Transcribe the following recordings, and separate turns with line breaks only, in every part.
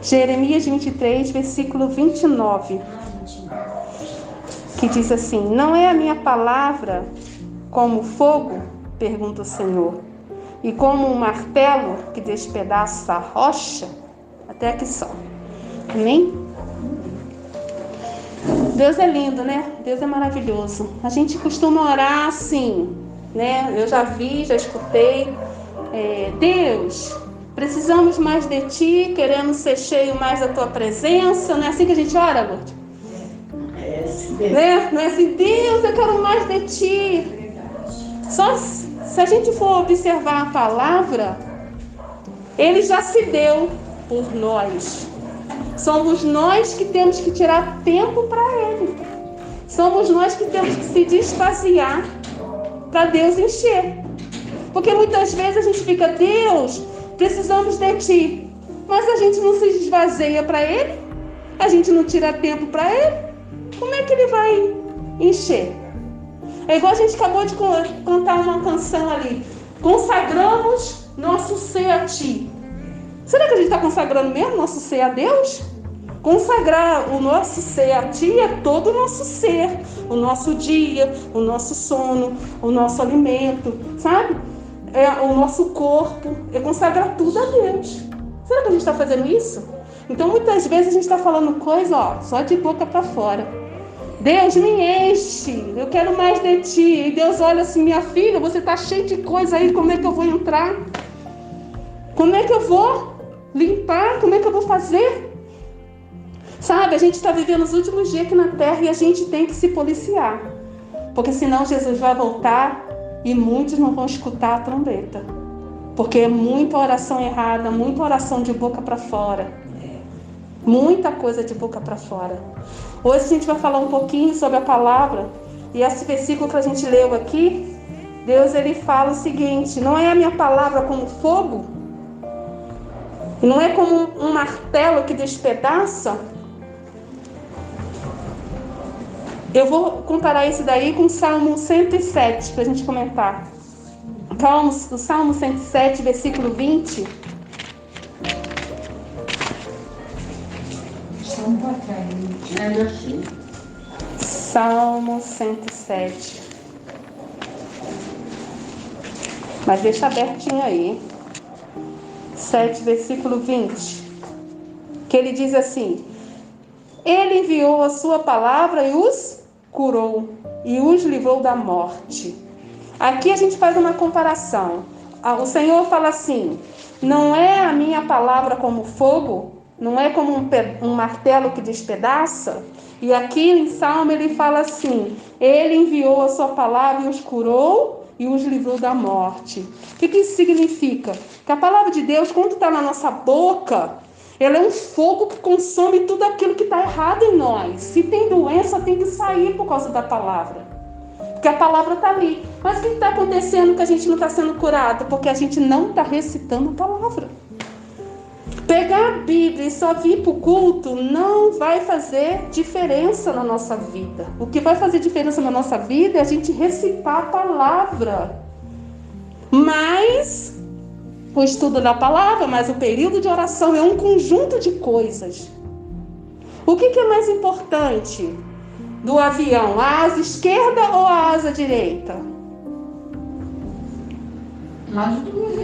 Jeremias 23, versículo 29. Que diz assim: não é a minha palavra como fogo, pergunta o Senhor, e como um martelo que despedaça a rocha? Até aqui só. Amém? Deus é lindo, né? Deus é maravilhoso. A gente costuma orar assim, né? Eu já vi, já escutei. Deus, precisamos mais de Ti, queremos ser cheio mais da Tua presença. Não é assim que a gente ora, Lourdes? Né? Não é assim: Deus, eu quero mais de Ti. Só se a gente for observar a palavra, Ele já se deu por nós. Somos nós que temos que tirar tempo para Ele. Somos nós que temos que se desvaziar para Deus encher. Porque muitas vezes a gente fica: Deus, precisamos de Ti. Mas a gente não se esvazia para Ele. A gente não tira tempo para Ele. Como é que Ele vai encher? É igual a gente acabou de cantar uma canção ali: consagramos nosso ser a Ti. Será que a gente está consagrando mesmo nosso ser a Deus? Consagrar o nosso ser a Ti é todo o nosso ser, o nosso dia, o nosso sono, o nosso alimento, sabe? O nosso corpo, é consagrar tudo a Deus. Será que a gente está fazendo isso? Então muitas vezes a gente está falando coisa, só de boca para fora. Deus, me enche, eu quero mais de Ti. E Deus olha assim: minha filha, você está cheia de coisa aí, como é que eu vou entrar? Como é que eu vou limpar? Como é que eu vou fazer? Sabe, a gente está vivendo os últimos dias aqui na terra e a gente tem que se policiar. Porque senão Jesus vai voltar e muitos não vão escutar a trombeta. Porque é muita oração errada, muita oração de boca para fora. Muita coisa de boca para fora. Hoje a gente vai falar um pouquinho sobre a palavra. E esse versículo que a gente leu aqui, Deus ele fala o seguinte: não é a minha palavra como fogo? Não é como um martelo que despedaça? Eu vou comparar isso daí com o Salmo 107, para a gente comentar. O Salmo 107, versículo 20. Salmo 107. Mas deixa abertinho aí. 7, versículo 20. Que ele diz assim: Ele enviou a sua palavra e os curou, e os livrou da morte. Aqui a gente faz uma comparação. O Senhor fala assim: não é a minha palavra como fogo? Não é como um martelo que despedaça? E aqui em Salmo ele fala assim: Ele enviou a sua palavra e os curou e os livrou da morte. O que isso significa? Que a palavra de Deus, quando está na nossa boca, ela é um fogo que consome tudo aquilo que está errado em nós. Se tem doença, tem que sair por causa da palavra. Porque a palavra está ali. Mas o que está acontecendo que a gente não está sendo curado? Porque a gente não está recitando a palavra. Pegar a Bíblia e só vir para o culto não vai fazer diferença na nossa vida. O que vai fazer diferença na nossa vida é a gente recitar a palavra. Mas o estudo da palavra, mas o período de oração é um conjunto de coisas. O que é mais importante do avião? A asa esquerda ou a asa direita?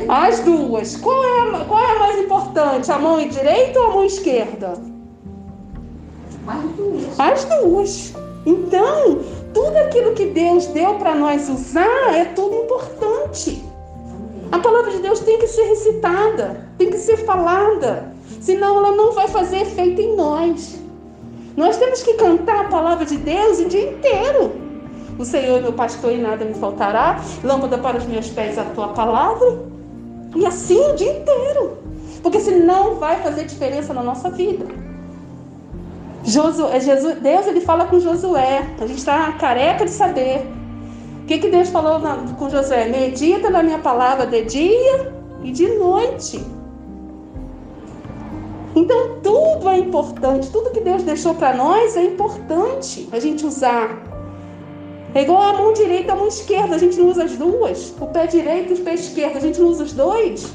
As duas. Qual é a mais importante? A mão direita ou a mão esquerda? As duas. Então, tudo aquilo que Deus deu para nós usar é tudo importante. A palavra de Deus tem que ser recitada, tem que ser falada, senão ela não vai fazer efeito em nós. Nós temos que cantar a palavra de Deus o dia inteiro. O Senhor é meu pastor e nada me faltará, lâmpada para os meus pés a tua palavra, e assim o dia inteiro, porque senão vai fazer diferença na nossa vida. Deus ele fala com Josué, a gente está careca de saber. O que Deus falou com Josué? Medita na minha palavra de dia e de noite. Então tudo é importante, tudo que Deus deixou para nós é importante a gente usar. É igual a mão direita e a mão esquerda, a gente não usa as duas. O pé direito e o pé esquerdo, a gente não usa os dois.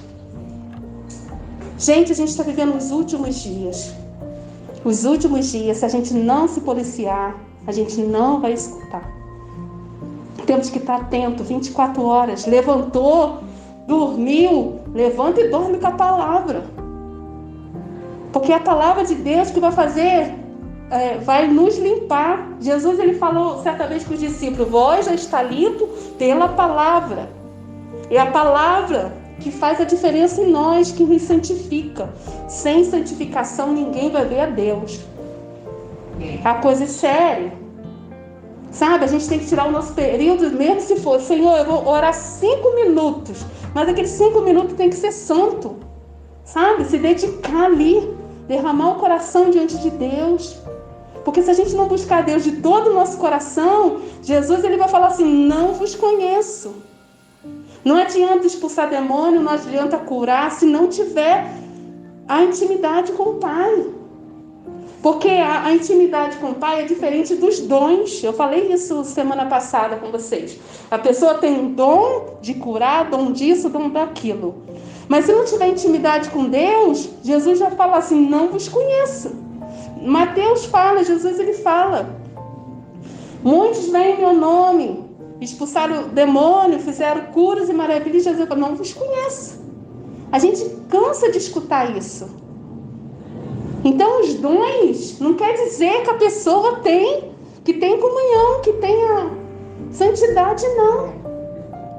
Gente, a gente está vivendo os últimos dias. Os últimos dias, se a gente não se policiar, a gente não vai escutar. Temos que estar atento, 24 horas. Levantou, dormiu, levanta e dorme com a palavra. Porque é a palavra de Deus que vai fazer, vai nos limpar. Jesus, ele falou certa vez para os discípulos: vós já está limpo pela palavra. É a palavra que faz a diferença em nós, que nos santifica. Sem santificação ninguém vai ver a Deus. A coisa é séria. Sabe, a gente tem que tirar o nosso período, mesmo se for, Senhor, eu vou orar 5 minutos, mas aqueles 5 minutos tem que ser santo. Sabe, se dedicar ali, derramar o coração diante de Deus. Porque se a gente não buscar Deus de todo o nosso coração, Jesus, ele vai falar assim: não vos conheço. Não adianta expulsar demônio, não adianta curar, se não tiver a intimidade com o Pai. Porque a intimidade com o Pai é diferente dos dons. Eu falei isso semana passada com vocês. A pessoa tem um dom de curar, dom disso, dom daquilo. Mas se não tiver intimidade com Deus, Jesus já fala assim: não vos conheço. Mateus fala, Jesus ele fala: muitos vêm em meu nome, expulsaram o demônio, fizeram curas e maravilhas. Jesus fala: não vos conheço. A gente cansa de escutar isso. Então os dons não quer dizer que a pessoa que tem comunhão, que tenha santidade, não.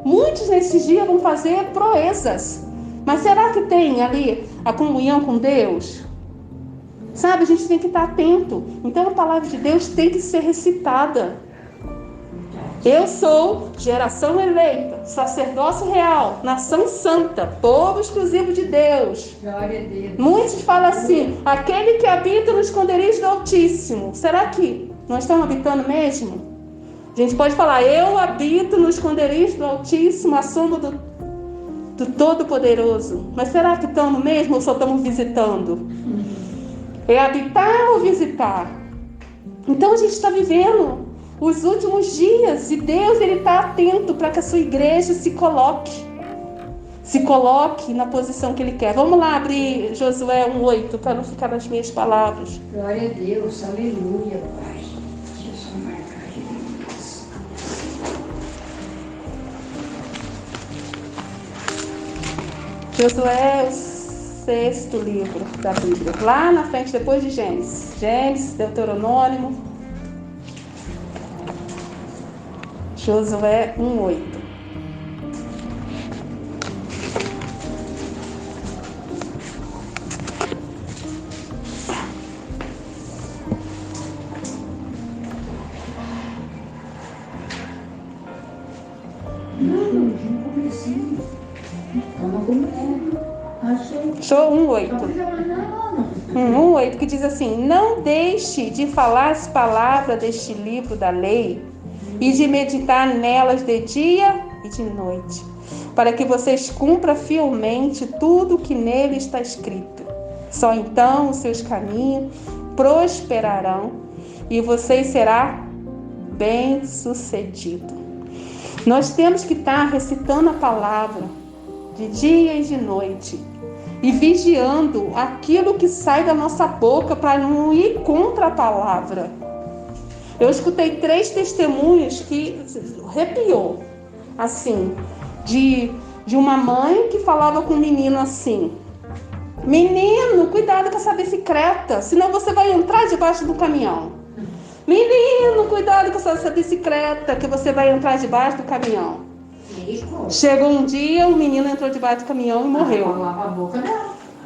Muitos nesses dias vão fazer proezas. Mas será que tem ali a comunhão com Deus? Sabe, a gente tem que estar atento. Então a palavra de Deus tem que ser recitada. Eu sou geração eleita, sacerdócio real, nação santa, povo exclusivo de Deus.
Glória a Deus.
Muitos falam assim: aquele que habita no esconderijo do Altíssimo. Será que nós estamos habitando mesmo? A gente pode falar: eu habito no esconderijo do Altíssimo, à sombra do Todo-Poderoso. Mas será que estamos mesmo ou só estamos visitando? É habitar ou visitar? Então a gente está vivendo os últimos dias, e Deus ele está atento para que a sua igreja se coloque na posição que Ele quer. Vamos lá abrir Josué 1:8, para não ficar nas minhas palavras.
Glória a Deus, aleluia, Pai. Deixa eu só marcar aqui.
Josué é o 6º livro da Bíblia, lá na frente, depois de Gênesis. Gênesis, Deuteronômio. Josué 1:8. Show 1:8. 1:8 que diz assim: não deixe de falar as palavras deste livro da lei e de meditar nelas de dia e de noite, para que vocês cumpram fielmente tudo o que nele está escrito. Só então os seus caminhos prosperarão e vocês serão bem-sucedidos. Nós temos que estar recitando a palavra de dia e de noite e vigiando aquilo que sai da nossa boca para não ir contra a palavra. Eu escutei 3 testemunhos que arrepiou, assim, de uma mãe que falava com um menino assim: menino, cuidado com essa bicicleta, senão você vai entrar debaixo do caminhão. Menino, cuidado com essa bicicleta, que você vai entrar debaixo do caminhão. Chegou um dia, o menino entrou debaixo do caminhão e morreu.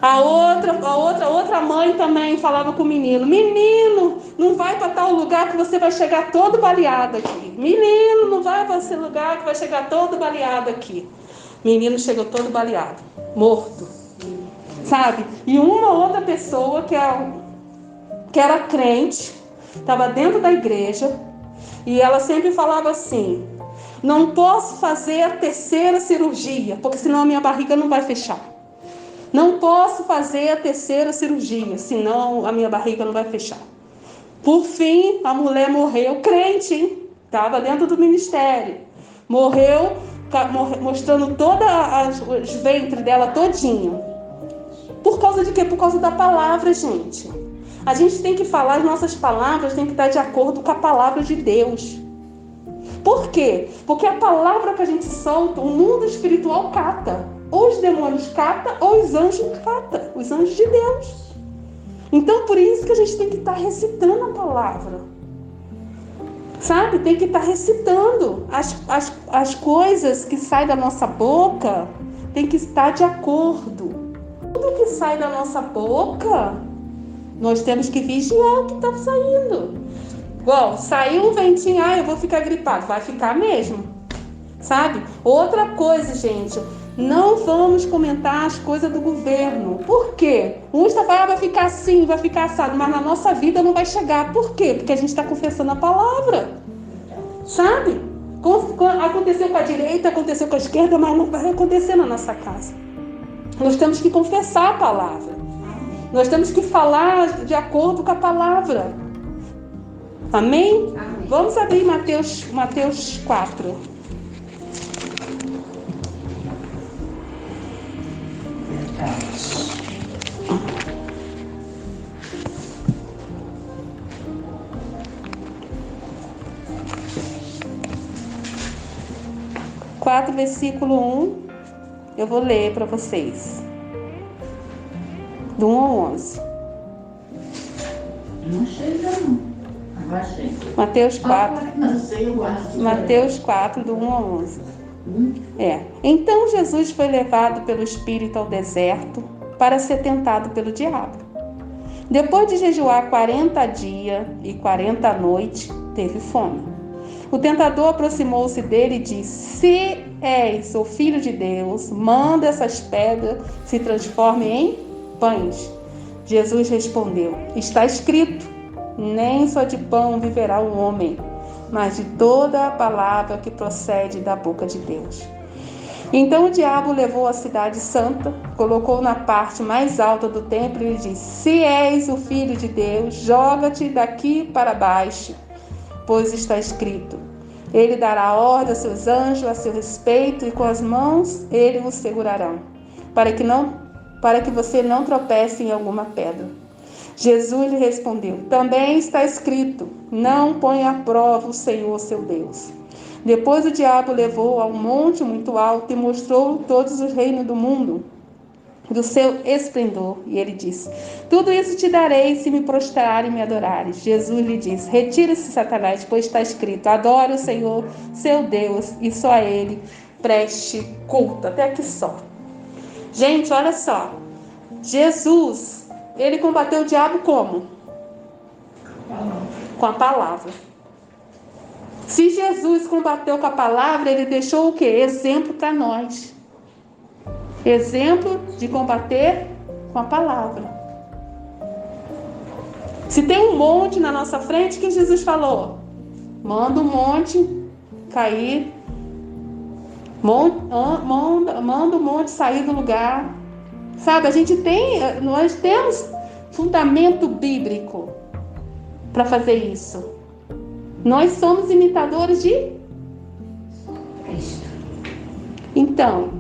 A outra mãe também falava com o menino: menino, não vai para tal lugar que você vai chegar todo baleado aqui. Menino, não vai para esse lugar que vai chegar todo baleado aqui. Menino chegou todo baleado, morto. Sabe? E uma outra pessoa que era crente, estava dentro da igreja, e ela sempre falava assim: não posso fazer a 3ª cirurgia, porque senão a minha barriga não vai fechar. Não posso fazer a 3ª cirurgia, senão a minha barriga não vai fechar. Por fim, a mulher morreu, crente, hein? Estava dentro do ministério. Morreu mostrando todos os ventres dela todinho. Por causa de quê? Por causa da palavra, gente. A gente tem que falar, as nossas palavras têm que estar de acordo com a palavra de Deus. Por quê? Porque a palavra que a gente solta, o mundo espiritual cata. Ou os demônios cata, ou os anjos cata. Os anjos de Deus. Então, por isso que a gente tem que estar recitando a palavra. Sabe? Tem que estar recitando. As coisas que saem da nossa boca tem que estar de acordo. Tudo que sai da nossa boca, nós temos que vigiar o que está saindo. Igual, saiu um ventinho, eu vou ficar gripado. Vai ficar mesmo. Sabe? Outra coisa, gente, não vamos comentar as coisas do governo. Por quê? Uns vai ficar assim, vai ficar assado, mas na nossa vida não vai chegar. Por quê? Porque a gente está confessando a palavra. Sabe? Aconteceu com a direita, aconteceu com a esquerda, mas não vai acontecer na nossa casa. Nós temos que confessar a palavra. Nós temos que falar de acordo com a palavra. Amém?
Amém.
Vamos abrir Mateus 4. Versículo 1, eu vou ler para vocês. Do 1 ao 11.
Não chega não. Agora chega.
Mateus 4.
Não sei, eu acho.
Mateus 4, do 1 ao 11. Então Jesus foi levado pelo Espírito ao deserto para ser tentado pelo diabo. Depois de jejuar 40 dias e 40 noites, teve fome. O tentador aproximou-se dele e disse: Se és o Filho de Deus, manda essas pedras se transformem em pães. Jesus respondeu: Está escrito, nem só de pão viverá o homem, mas de toda a palavra que procede da boca de Deus. Então o diabo levou a cidade santa, colocou na parte mais alta do templo e lhe disse: Se és o Filho de Deus, joga-te daqui para baixo, pois está escrito: Ele dará ordem a seus anjos a seu respeito, e com as mãos ele os segurarão, para que você não tropece em alguma pedra. Jesus lhe respondeu: Também está escrito: Não ponha à prova o Senhor seu Deus. Depois o diabo levou a um monte muito alto e mostrou todos os reinos do mundo, do seu esplendor. E ele disse: Tudo isso te darei se me prostrar e me adorares. Jesus lhe disse: Retire-se, Satanás, pois está escrito: Adore o Senhor, seu Deus, e só a Ele preste culto. Até aqui só. Gente, olha só. Jesus, ele combateu o diabo como? Com a palavra. Se Jesus combateu com a palavra, ele deixou o quê? Exemplo para nós. Exemplo de combater com a palavra. Se tem um monte na nossa frente, o que Jesus falou? Manda o monte cair. Manda o monte sair do lugar. Sabe, nós temos fundamento bíblico para fazer isso. Nós somos imitadores de Cristo. Então,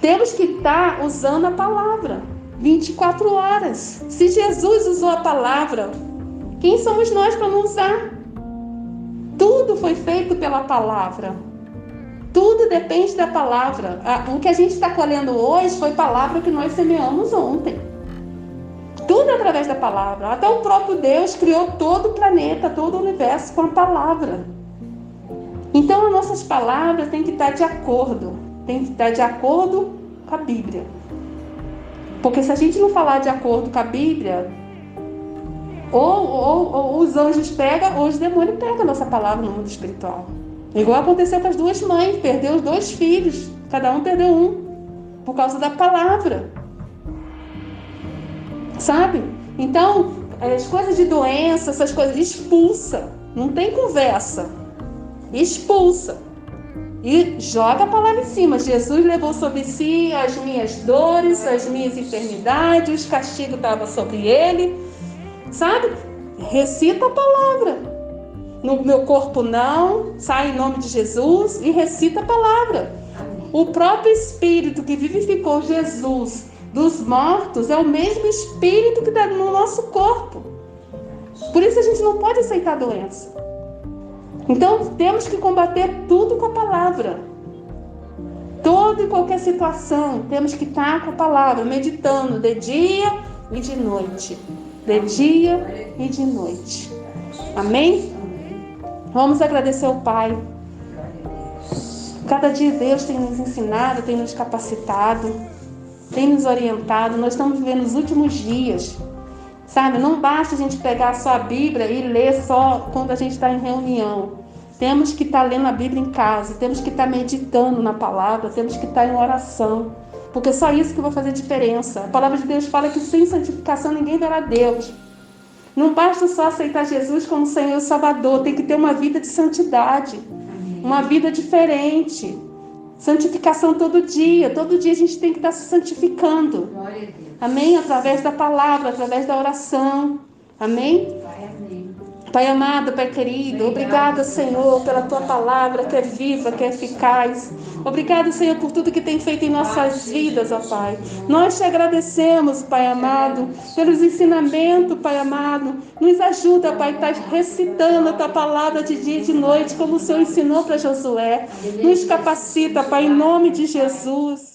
temos que estar usando a palavra 24 horas. Se Jesus usou a palavra, quem somos nós para não usar? Tudo foi feito pela palavra. Tudo depende da palavra. O que a gente está colhendo hoje foi palavra que nós semeamos ontem. Tudo através da palavra. Até o próprio Deus criou todo o planeta, todo o universo com a palavra. Então as nossas palavras têm que estar de acordo. Tem que estar de acordo com a Bíblia. Porque se a gente não falar de acordo com a Bíblia, ou os anjos pegam, ou os demônios pegam a nossa palavra no mundo espiritual. Igual aconteceu com as duas mães, perdeu os 2 filhos, cada um perdeu um, por causa da palavra. Sabe? Então, as coisas de doença, essas coisas, expulsa. Não tem conversa. Expulsa. E joga a palavra em cima. Jesus levou sobre si as minhas dores, as minhas enfermidades, o castigo estava sobre ele. Sabe? Recita a palavra. No meu corpo não, sai em nome de Jesus e recita a palavra. O próprio Espírito que vivificou Jesus dos mortos é o mesmo Espírito que está no nosso corpo. Por isso a gente não pode aceitar a doença. Então temos que combater tudo com a palavra. Toda e qualquer situação, temos que estar com a palavra, meditando de dia e de noite. De dia e de noite. Amém? Vamos agradecer ao Pai. Cada dia Deus tem nos ensinado, tem nos capacitado, tem nos orientado. Nós estamos vivendo os últimos dias. Sabe, não basta a gente pegar só a Bíblia e ler só quando a gente está em reunião. Temos que estar lendo a Bíblia em casa, temos que estar meditando na palavra, temos que estar em oração. Porque é só isso que vai fazer diferença. A palavra de Deus fala que sem santificação ninguém verá Deus. Não basta só aceitar Jesus como Senhor e Salvador, tem que ter uma vida de santidade, uma vida diferente. Santificação todo dia a gente tem que estar se santificando. Amém? Através da palavra, através da oração. Amém? Pai amado, Pai querido, obrigada, Senhor, pela Tua palavra que é viva, que é eficaz. Obrigada, Senhor, por tudo que tem feito em nossas vidas, ó Pai. Nós te agradecemos, Pai amado, pelos ensinamentos, Pai amado. Nos ajuda, Pai, a estar recitando a Tua palavra de dia e de noite, como o Senhor ensinou para Josué. Nos capacita, Pai, em nome de Jesus.